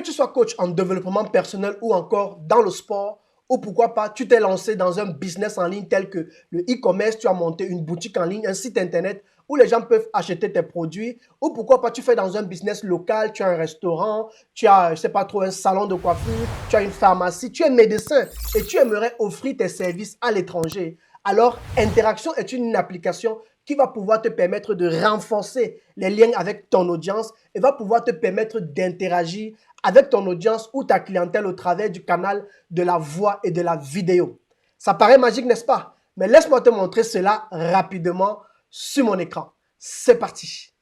tu sois coach en développement personnel ou encore dans le sport, ou pourquoi pas, tu t'es lancé dans un business en ligne tel que le e-commerce, tu as monté une boutique en ligne, un site internet où les gens peuvent acheter tes produits, ou pourquoi pas, tu fais dans un business local, tu as un restaurant, tu as, je sais pas trop, un salon de coiffure, tu as une pharmacie, tu es médecin et tu aimerais offrir tes services à l'étranger. Alors, Interaction est une application qui va pouvoir te permettre de renforcer les liens avec ton audience et va pouvoir te permettre d'interagir avec ton audience ou ta clientèle au travers du canal de la voix et de la vidéo. Ça paraît magique, n'est-ce pas? Mais laisse-moi te montrer cela rapidement sur mon écran. C'est parti.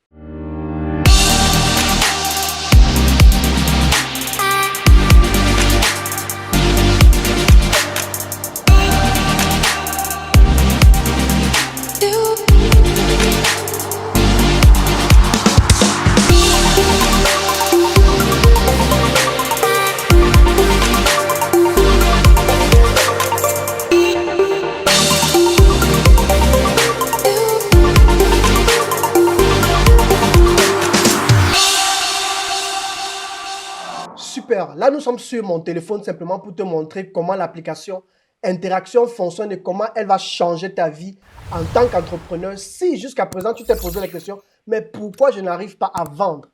Super. Là, nous sommes sur mon téléphone simplement pour te montrer comment l'application Interaction fonctionne et comment elle va changer ta vie en tant qu'entrepreneur. Si jusqu'à présent, tu t'es posé la question, mais pourquoi je n'arrive pas à vendre?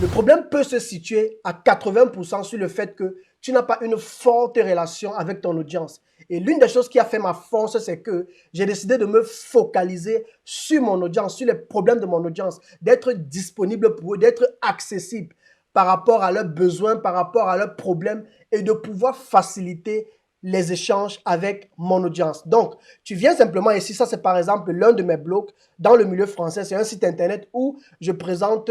Le problème peut se situer à 80% sur le fait que tu n'as pas une forte relation avec ton audience. Et l'une des choses qui a fait ma force, c'est que j'ai décidé de me focaliser sur mon audience, sur les problèmes de mon audience, d'être disponible pour eux, d'être accessible par rapport à leurs besoins, par rapport à leurs problèmes et de pouvoir faciliter les échanges avec mon audience. Donc, tu viens simplement ici, ça c'est par exemple l'un de mes blogs dans le milieu français, c'est un site internet où je présente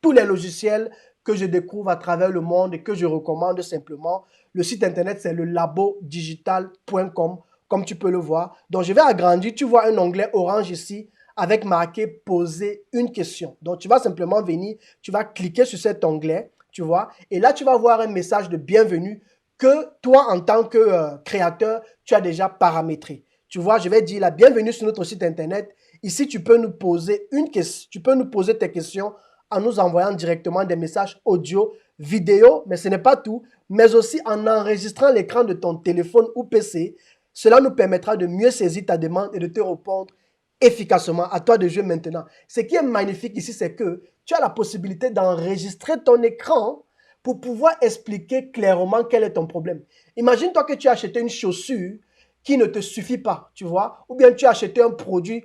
tous les logiciels que je découvre à travers le monde et que je recommande simplement. Le site internet, c'est le labodigital.com, comme tu peux le voir. Donc, je vais agrandir. Tu vois un onglet orange ici avec marqué « Poser une question ». Donc, tu vas simplement venir, tu vas cliquer sur cet onglet, tu vois, et là, tu vas voir un message de bienvenue que toi, en tant que créateur, tu as déjà paramétré. Tu vois, je vais dire la bienvenue sur notre site internet. Ici, tu peux nous poser une question, tu peux nous poser tes questions en nous envoyant directement des messages audio, vidéo, mais ce n'est pas tout, mais aussi en enregistrant l'écran de ton téléphone ou PC. Cela nous permettra de mieux saisir ta demande et de te répondre efficacement. À toi de jouer maintenant. Ce qui est magnifique ici, c'est que tu as la possibilité d'enregistrer ton écran pour pouvoir expliquer clairement quel est ton problème. Imagine-toi que tu as acheté une chaussure qui ne te suffit pas, tu vois, ou bien tu as acheté un produit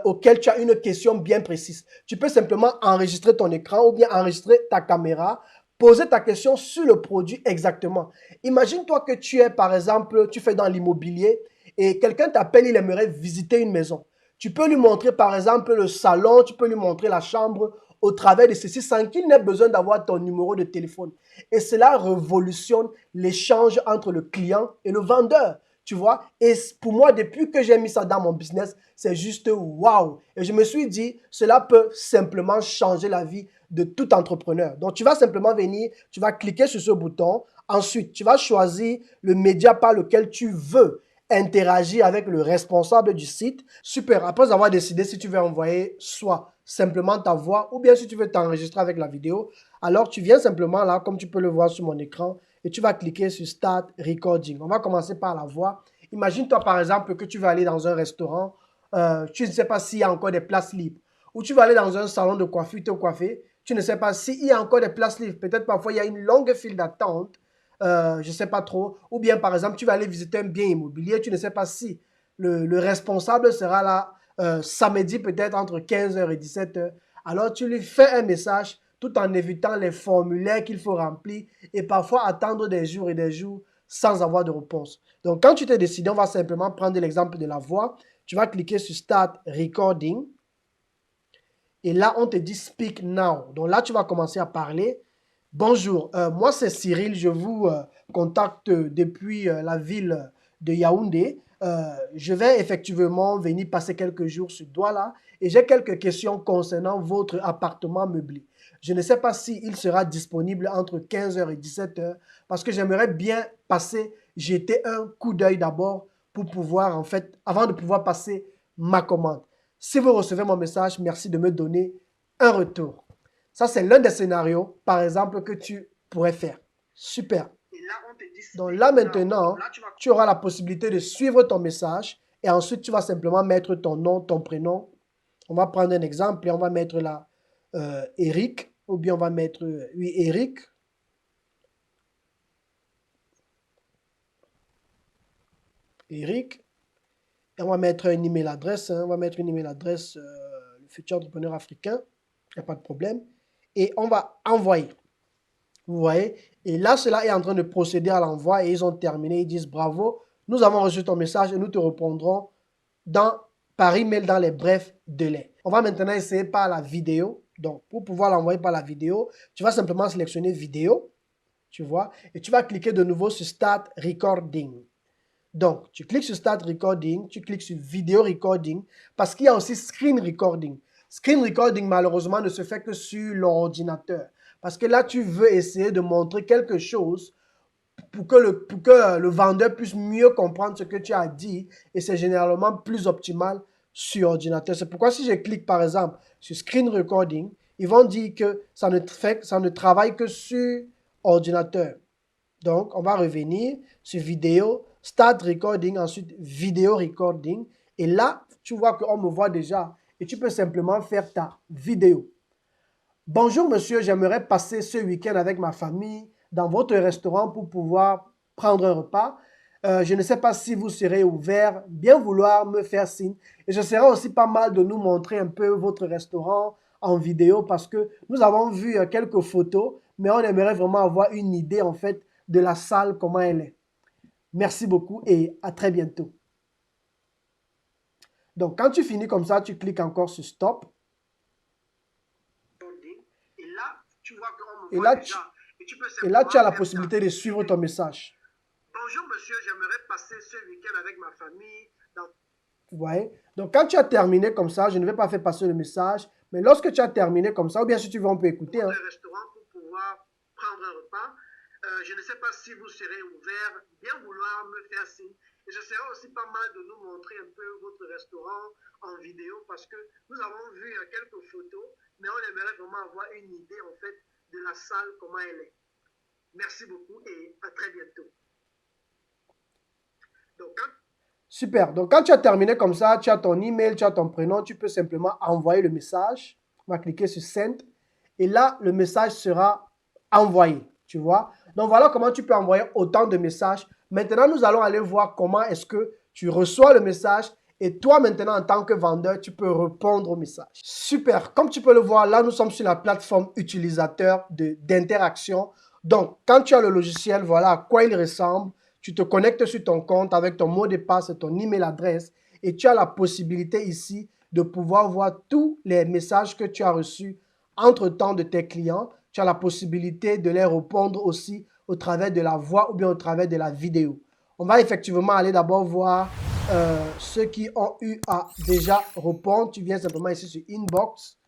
auquel tu as une question bien précise. Tu peux simplement enregistrer ton écran ou bien enregistrer ta caméra, poser ta question sur le produit exactement. Imagine-toi que tu es, par exemple, tu fais dans l'immobilier et quelqu'un t'appelle, il aimerait visiter une maison. Tu peux lui montrer, par exemple, le salon, tu peux lui montrer la chambre au travers de ceci sans qu'il n'ait besoin d'avoir ton numéro de téléphone. Et cela révolutionne l'échange entre le client et le vendeur. Tu vois, et pour moi, depuis que j'ai mis ça dans mon business, c'est juste waouh. Et je me suis dit, cela peut simplement changer la vie de tout entrepreneur. Donc, tu vas simplement venir, tu vas cliquer sur ce bouton. Ensuite, tu vas choisir le média par lequel tu veux interagir avec le responsable du site. Super. Après avoir décidé si tu veux envoyer soit simplement ta voix ou bien si tu veux t'enregistrer avec la vidéo, alors tu viens simplement là, comme tu peux le voir sur mon écran, et tu vas cliquer sur Start Recording. On va commencer par la voix. Imagine-toi par exemple que tu vas aller dans un restaurant, tu ne sais pas s'il y a encore des places libres. Ou tu vas aller dans un salon de coiffure, te coiffer, tu ne sais pas s'il y a encore des places libres. Peut-être parfois il y a une longue file d'attente, je ne sais pas trop. Ou bien par exemple, tu vas aller visiter un bien immobilier, tu ne sais pas si le responsable sera là samedi peut-être entre 15h et 17h. Alors tu lui fais un message tout en évitant les formulaires qu'il faut remplir et parfois attendre des jours et des jours sans avoir de réponse. Donc, quand tu t'es décidé, on va simplement prendre l'exemple de la voix. Tu vas cliquer sur Start Recording. Et là, on te dit Speak Now. Donc là, tu vas commencer à parler. Bonjour, moi c'est Cyril, je vous contacte depuis la ville de Yaoundé. Je vais effectivement venir passer quelques jours sur Douala et j'ai quelques questions concernant votre appartement meublé. Je ne sais pas s'il sera disponible entre 15h et 17h parce que j'aimerais bien passer, jeter un coup d'œil d'abord pour pouvoir, en fait, avant de pouvoir passer ma commande. Si vous recevez mon message, merci de me donner un retour. Ça, c'est l'un des scénarios, par exemple, que tu pourrais faire. Super. Donc là maintenant, tu auras la possibilité de suivre ton message et ensuite tu vas simplement mettre ton nom, ton prénom. On va prendre un exemple et on va mettre là Eric ou bien on va mettre, oui, Eric. Eric. Et on va mettre une email adresse. Hein, on va mettre une email adresse, le futur entrepreneur africain. Il n'y a pas de problème. Et on va envoyer. Vous voyez? Et là, cela est en train de procéder à l'envoi et ils ont terminé. Ils disent bravo, nous avons reçu ton message et nous te répondrons par email dans les brefs délais. On va maintenant essayer par la vidéo. Donc, pour pouvoir l'envoyer par la vidéo, tu vas simplement sélectionner vidéo, tu vois, et tu vas cliquer de nouveau sur Start Recording. Donc, tu cliques sur Start Recording, tu cliques sur Video Recording, parce qu'il y a aussi Screen Recording. Screen Recording, malheureusement, ne se fait que sur l'ordinateur. Parce que là, tu veux essayer de montrer quelque chose pour que le vendeur puisse mieux comprendre ce que tu as dit. Et c'est généralement plus optimal sur ordinateur. C'est pourquoi si je clique, par exemple, sur Screen Recording, ils vont dire que ça ne travaille que sur ordinateur. Donc, on va revenir sur vidéo, Start Recording, ensuite Vidéo Recording. Et là, tu vois qu'on me voit déjà et tu peux simplement faire ta vidéo. Bonjour monsieur, j'aimerais passer ce week-end avec ma famille dans votre restaurant pour pouvoir prendre un repas. Je ne sais pas si vous serez ouvert, bien vouloir me faire signe. Et ce sera aussi pas mal de nous montrer un peu votre restaurant en vidéo parce que nous avons vu quelques photos, mais on aimerait vraiment avoir une idée en fait de la salle, comment elle est. Merci beaucoup et à très bientôt. Donc, quand tu finis comme ça, tu cliques encore sur Stop. Et là, tu as la possibilité de suivre ton message. Bonjour monsieur, j'aimerais passer ce week-end avec ma famille. Vous voyez? Donc, quand tu as terminé comme ça, je ne vais pas faire passer le message, mais lorsque tu as terminé comme ça, ou bien si tu veux, on peut écouter. Hein. Restaurant pour pouvoir prendre un repas. Je ne sais pas si vous serez ouvert, bien vouloir me faire signe. Et ce sera aussi pas mal de nous montrer un peu votre restaurant en vidéo parce que nous avons vu quelques photos, mais on aimerait vraiment avoir une idée en fait de la salle, comment elle est. Merci beaucoup et à très bientôt. Donc, super. Donc, quand tu as terminé comme ça, tu as ton email, tu as ton prénom, tu peux simplement envoyer le message. On va cliquer sur Send. Et là, le message sera envoyé. Tu vois? Donc, voilà comment tu peux envoyer autant de messages. Maintenant, nous allons aller voir comment est-ce que tu reçois le message et toi, maintenant, en tant que vendeur, tu peux répondre au message. Super. Comme tu peux le voir, là, nous sommes sur la plateforme utilisateur d'interaction. Donc, quand tu as le logiciel, voilà à quoi il ressemble. Tu te connectes sur ton compte avec ton mot de passe et ton email adresse et tu as la possibilité ici de pouvoir voir tous les messages que tu as reçus entre-temps de tes clients. Tu as la possibilité de les répondre aussi au travers de la voix ou bien au travers de la vidéo. On va effectivement aller d'abord voir ceux qui ont eu à déjà répondre. Tu viens simplement ici sur Inbox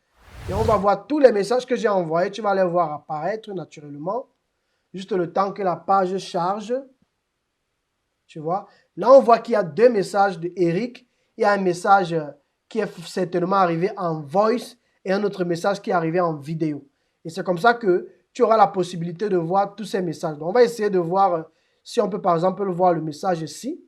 et on va voir tous les messages que j'ai envoyés. Tu vas les voir apparaître naturellement. Juste le temps que la page charge. Tu vois, là, on voit qu'il y a deux messages de Eric. Il y a un message qui est certainement arrivé en voice et un autre message qui est arrivé en vidéo. Et c'est comme ça que tu auras la possibilité de voir tous ces messages. Donc, on va essayer de voir si on peut, par exemple, voir le message ici.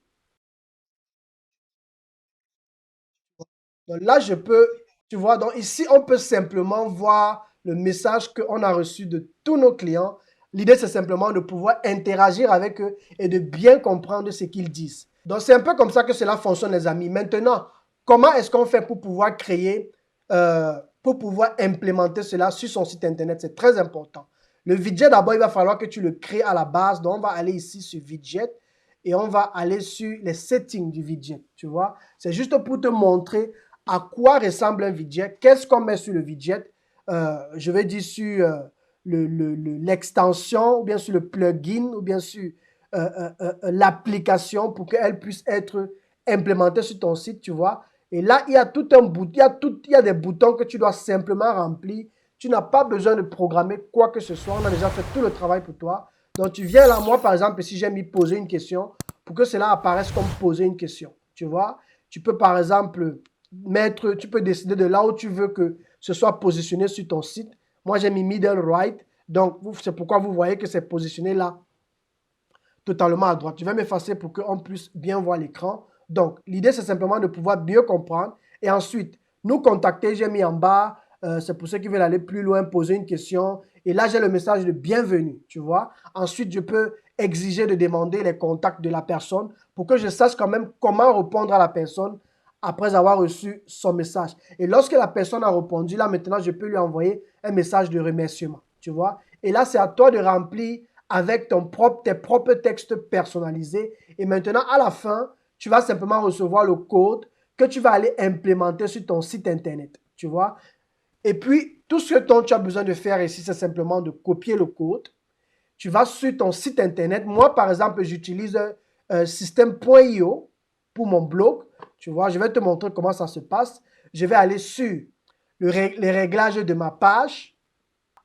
Donc là, je peux, tu vois, donc ici, on peut simplement voir le message qu'on a reçu de tous nos clients. L'idée, c'est simplement de pouvoir interagir avec eux et de bien comprendre ce qu'ils disent. Donc, c'est un peu comme ça que cela fonctionne, les amis. Maintenant, comment est-ce qu'on fait pour pouvoir créer, pour pouvoir implémenter cela sur son site Internet? C'est très important. Le widget, d'abord, il va falloir que tu le crées à la base. Donc, on va aller ici sur widget et on va aller sur les settings du widget. Tu vois, c'est juste pour te montrer à quoi ressemble un widget, qu'est-ce qu'on met sur le widget. Je vais dire sur l'extension, ou bien sur le plugin, ou bien sur l'application pour qu'elle puisse être implémentée sur ton site, tu vois. Et là, il y a tout un bouton, il y a des boutons que tu dois simplement remplir. Tu n'as pas besoin de programmer quoi que ce soit. On a déjà fait tout le travail pour toi. Donc, tu viens là, moi, par exemple, si j'ai mis poser une question, pour que cela apparaisse comme poser une question, tu vois. Tu peux, par exemple, tu peux décider de là où tu veux que ce soit positionné sur ton site. Moi, j'ai mis middle right. Donc, c'est pourquoi vous voyez que c'est positionné là, totalement à droite. Je vais m'effacer pour qu'on puisse bien voir l'écran. Donc, l'idée, c'est simplement de pouvoir mieux comprendre. Et ensuite, nous contacter, j'ai mis en bas, c'est pour ceux qui veulent aller plus loin, poser une question. Et là, j'ai le message de bienvenue, tu vois. Ensuite, je peux exiger de demander les contacts de la personne pour que je sache quand même comment répondre à la personne après avoir reçu son message. Et lorsque la personne a répondu, là, maintenant, je peux lui envoyer un message de remerciement, tu vois. Et là, c'est à toi de remplir avec tes propres textes personnalisés. Et maintenant, à la fin, tu vas simplement recevoir le code que tu vas aller implémenter sur ton site internet, tu vois. Et puis, tout ce dont tu as besoin de faire ici, c'est simplement de copier le code. Tu vas sur ton site internet. Moi, par exemple, j'utilise système.io pour mon blog. Tu vois, je vais te montrer comment ça se passe. Je vais aller sur les réglages de ma page.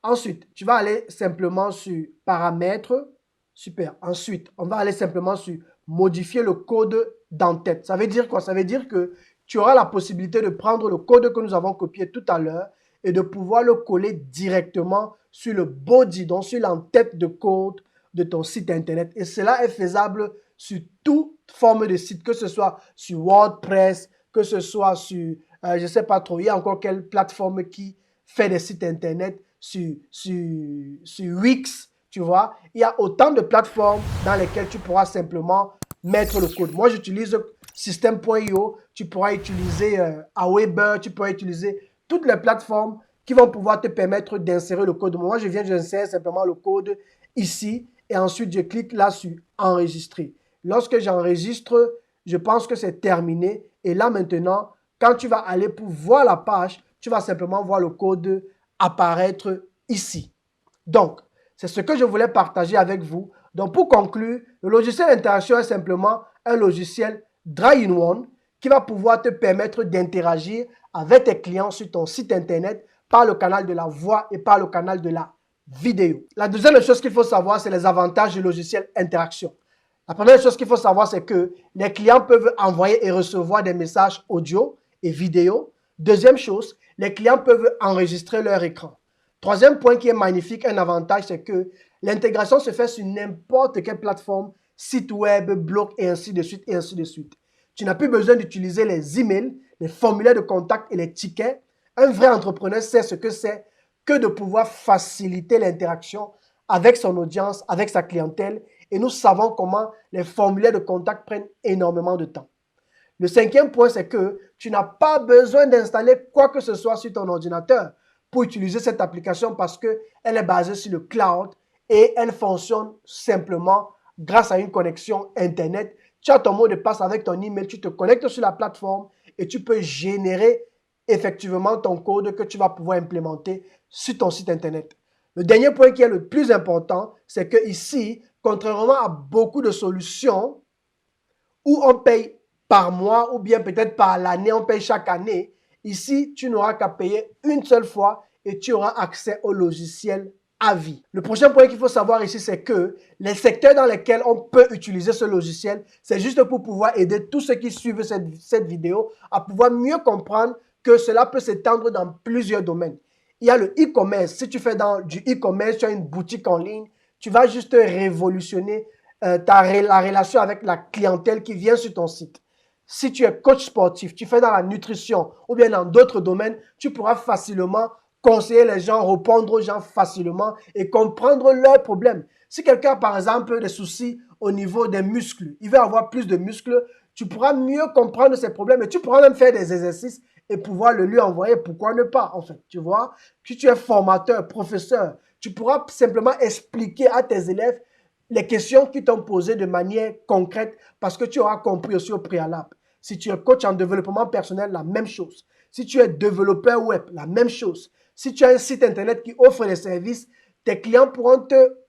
Ensuite, tu vas aller simplement sur paramètres. Super. Ensuite, on va aller simplement sur modifier le code d'entête. Ça veut dire quoi? Ça veut dire que tu auras la possibilité de prendre le code que nous avons copié tout à l'heure et de pouvoir le coller directement sur le body, donc sur l'entête de code de ton site internet. Et cela est faisable sur toute forme de site, que ce soit sur WordPress, que ce soit sur, je ne sais pas trop, il y a encore quelle plateforme qui fait des sites internet, sur Wix, tu vois. Il y a autant de plateformes dans lesquelles tu pourras simplement mettre le code. Moi, j'utilise système.io, tu pourras utiliser Aweber, tu pourras utiliser toutes les plateformes qui vont pouvoir te permettre d'insérer le code. Moi, j'insère simplement le code ici et ensuite je clique là sur enregistrer. Lorsque j'enregistre, je pense que c'est terminé. Et là maintenant, quand tu vas aller pour voir la page, tu vas simplement voir le code apparaître ici. Donc, c'est ce que je voulais partager avec vous. Donc, pour conclure, le logiciel Interaction est simplement un logiciel Dry in One qui va pouvoir te permettre d'interagir avec tes clients sur ton site internet par le canal de la voix et par le canal de la vidéo. La deuxième chose qu'il faut savoir, c'est les avantages du logiciel Interaction. La première chose qu'il faut savoir, c'est que les clients peuvent envoyer et recevoir des messages audio et vidéo. Deuxième chose, les clients peuvent enregistrer leur écran. Troisième point qui est magnifique, un avantage, c'est que l'intégration se fait sur n'importe quelle plateforme, site web, blog et ainsi de suite et ainsi de suite. Tu n'as plus besoin d'utiliser les emails, les formulaires de contact et les tickets. Un vrai entrepreneur sait ce que c'est que de pouvoir faciliter l'interaction avec son audience, avec sa clientèle. Et nous savons comment les formulaires de contact prennent énormément de temps. Le cinquième point, c'est que tu n'as pas besoin d'installer quoi que ce soit sur ton ordinateur pour utiliser cette application parce qu'elle est basée sur le cloud et elle fonctionne simplement grâce à une connexion Internet. Tu as ton mot de passe avec ton email, tu te connectes sur la plateforme et tu peux générer effectivement ton code que tu vas pouvoir implémenter sur ton site Internet. Le dernier point qui est le plus important, c'est que ici, contrairement à beaucoup de solutions où on paye par mois ou bien peut-être par l'année, on paye chaque année, ici, tu n'auras qu'à payer une seule fois et tu auras accès au logiciel à vie. Le prochain point qu'il faut savoir ici, c'est que les secteurs dans lesquels on peut utiliser ce logiciel, c'est juste pour pouvoir aider tous ceux qui suivent cette vidéo à pouvoir mieux comprendre que cela peut s'étendre dans plusieurs domaines. Il y a le e-commerce. Si tu fais dans du e-commerce, tu as une boutique en ligne, tu vas juste révolutionner la relation avec la clientèle qui vient sur ton site. Si tu es coach sportif, tu fais dans la nutrition ou bien dans d'autres domaines, tu pourras facilement conseiller les gens, répondre aux gens facilement et comprendre leurs problèmes. Si quelqu'un a par exemple des soucis au niveau des muscles, il veut avoir plus de muscles, tu pourras mieux comprendre ses problèmes et tu pourras même faire des exercices et pouvoir le lui envoyer. Pourquoi ne pas, en fait, tu vois? Si tu es formateur, professeur, tu pourras simplement expliquer à tes élèves les questions qui t'ont posées de manière concrète parce que tu auras compris aussi au préalable. Si tu es coach en développement personnel, la même chose. Si tu es développeur web, la même chose. Si tu as un site internet qui offre des services, tes clients pourront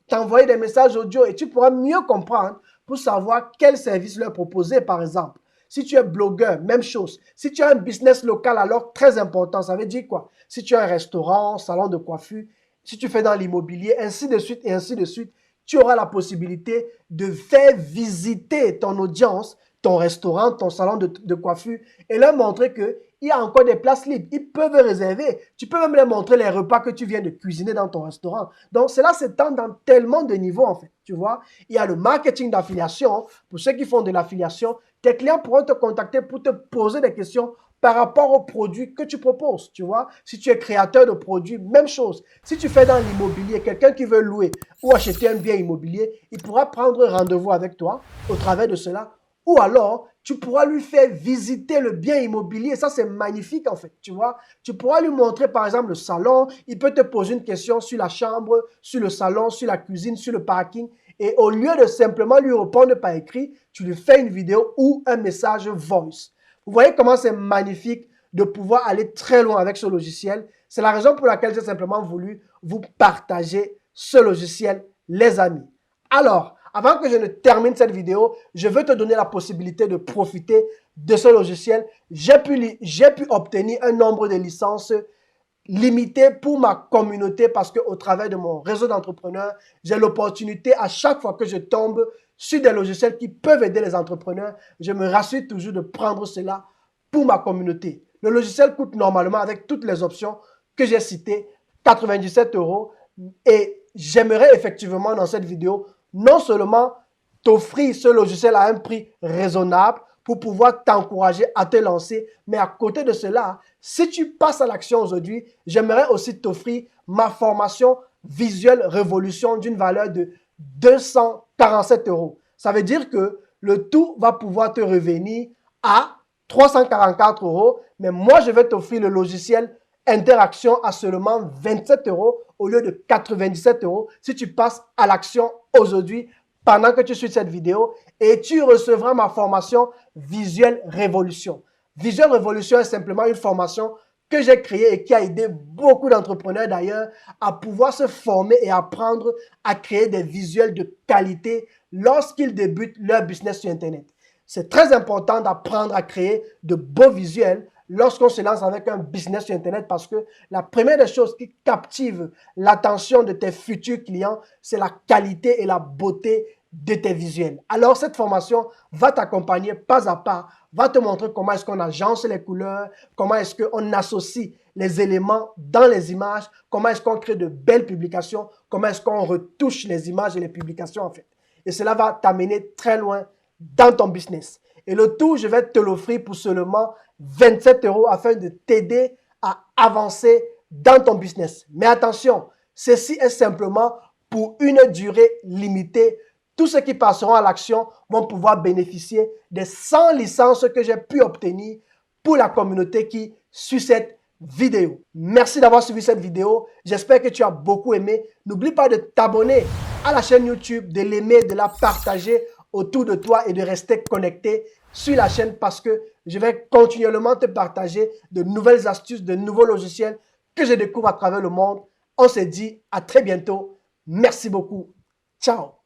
t'envoyer des messages audio et tu pourras mieux comprendre pour savoir quel service leur proposer, par exemple. Si tu es blogueur, même chose. Si tu as un business local, alors très important, ça veut dire quoi? Si tu as un restaurant, salon de coiffure, si tu fais dans l'immobilier, ainsi de suite et ainsi de suite, tu auras la possibilité de faire visiter ton audience, ton restaurant, ton salon de coiffure et leur montrer il y a encore des places libres. Ils peuvent réserver. Tu peux même leur montrer les repas que tu viens de cuisiner dans ton restaurant. Donc, cela s'étend dans tellement de niveaux, en fait. Tu vois, il y a le marketing d'affiliation. Pour ceux qui font de l'affiliation, tes clients pourront te contacter pour te poser des questions par rapport aux produits que tu proposes, tu vois. Si tu es créateur de produits, même chose. Si tu fais dans l'immobilier, quelqu'un qui veut louer ou acheter un bien immobilier, il pourra prendre rendez-vous avec toi au travers de cela. Ou alors, tu pourras lui faire visiter le bien immobilier. Ça, c'est magnifique, en fait, tu vois. Tu pourras lui montrer, par exemple, le salon. Il peut te poser une question sur la chambre, sur le salon, sur la cuisine, sur le parking. Et au lieu de simplement lui répondre par écrit, tu lui fais une vidéo ou un message voice. Vous voyez comment c'est magnifique de pouvoir aller très loin avec ce logiciel. C'est la raison pour laquelle j'ai simplement voulu vous partager ce logiciel, les amis. Alors, avant que je ne termine cette vidéo, je veux te donner la possibilité de profiter de ce logiciel. J'ai pu obtenir un nombre de licences limité pour ma communauté parce qu'au travers de mon réseau d'entrepreneurs, j'ai l'opportunité à chaque fois que je tombe sur des logiciels qui peuvent aider les entrepreneurs, je me rassure toujours de prendre cela pour ma communauté. Le logiciel coûte normalement, avec toutes les options que j'ai citées, 97 € et j'aimerais effectivement dans cette vidéo non seulement t'offrir ce logiciel à un prix raisonnable pour pouvoir t'encourager à te lancer. Mais à côté de cela, si tu passes à l'action aujourd'hui, j'aimerais aussi t'offrir ma formation Visuel Révolution d'une valeur de 247 €. Ça veut dire que le tout va pouvoir te revenir à 344 €. Mais moi, je vais t'offrir le logiciel Interaction à seulement 27 € au lieu de 97 € si tu passes à l'action aujourd'hui pendant que tu suis cette vidéo et tu recevras ma formation Visuel Révolution. Visuel Révolution est simplement une formation que j'ai créée et qui a aidé beaucoup d'entrepreneurs d'ailleurs à pouvoir se former et apprendre à créer des visuels de qualité lorsqu'ils débutent leur business sur Internet. C'est très important d'apprendre à créer de beaux visuels lorsqu'on se lance avec un business sur Internet parce que la première des choses qui captive l'attention de tes futurs clients, c'est la qualité et la beauté de tes visuels. Alors, cette formation va t'accompagner pas à pas, va te montrer comment est-ce qu'on agence les couleurs, comment est-ce qu'on associe les éléments dans les images, comment est-ce qu'on crée de belles publications, comment est-ce qu'on retouche les images et les publications en fait. Et cela va t'amener très loin dans ton business. Et le tout, je vais te l'offrir pour seulement 27 € afin de t'aider à avancer dans ton business. Mais attention, ceci est simplement pour une durée limitée. Tous ceux qui passeront à l'action vont pouvoir bénéficier des 100 licences que j'ai pu obtenir pour la communauté qui suit cette vidéo. Merci d'avoir suivi cette vidéo. J'espère que tu as beaucoup aimé. N'oublie pas de t'abonner à la chaîne YouTube, de l'aimer, de la partager autour de toi et de rester connecté sur la chaîne parce que je vais continuellement te partager de nouvelles astuces, de nouveaux logiciels que je découvre à travers le monde. On se dit à très bientôt. Merci beaucoup. Ciao.